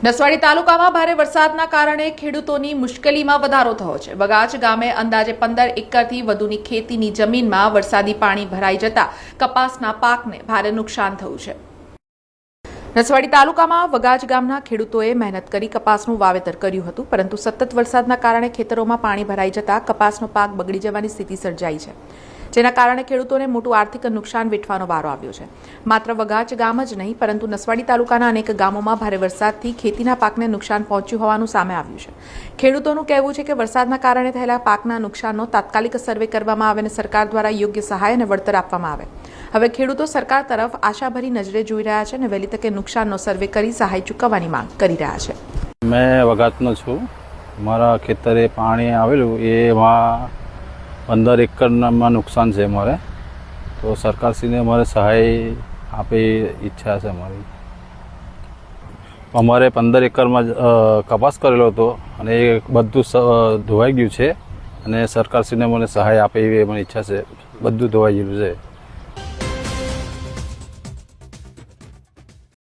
નસવાડી તાલુકામાં ભારે વરસાદના કારણે ખેડૂતોની મુશ્કેલીમાં વધારો થયો છે। વગાચ ગામે અંદાજે 15 એકરથી વધુની ખેતીની જમીનમાં વરસાદી પાણી ભરાઈ જતા કપાસના પાકને ભારે નુકસાન થયું છે। નસવાડી તાલુકામાં વગાચ ગામના ખેડૂતોએ મહેનત કરી કપાસનું વાવેતર કર્યું હતું, પરંતુ સતત વરસાદના કારણે ખેતરોમાં પાણી ભરાઈ જતા કપાસનો પાક બગડી જવાની સ્થિતિ સર્જાઈ છે, જેના કારણે ખેડૂતોને મોટું આર્થિક નુકસાન વેઠવાનો વારો આવ્યો છે। માત્ર વગાચ ગામ જ નહીં, પરંતુ નસવાડી તાલુકાના અનેક ગામોમાં ભારે વરસાદથી ખેતીના પાકને નુકસાન પહોંચ્યું હોવાનું સામે આવ્યું છે। ખેડૂતોનું કહેવું છે કે વરસાદના કારણે થયેલા પાકના નુકસાનનો તાત્કાલિક સર્વે કરવામાં આવે અને સરકાર દ્વારા યોગ્ય સહાય અને વળતર આપવામાં આવે। હવે ખેડૂતો સરકાર તરફ આશાભરી નજરે જોઈ રહ્યા છે અને વહેલી તકે નુકસાનનો સર્વે કરી સહાય ચૂકવવાની માંગ કરી રહ્યા છે। મેં વગાતનો છું। મારા ખેતરે પાણી આવેલું એમાં 15 એકરમાં નુકસાન છે મારે, તો સરકારશ્રીને અમારે સહાય આપે ઈચ્છા છે અમારી। અમારે 15 એકરમાં કપાસ કરેલો હતો અને એ બધું ધોવાઈ ગયું છે અને સરકારશ્રીને મને સહાય આપે એવી મને ઈચ્છા છે। બધું ધોવાઈ ગયેલું છે।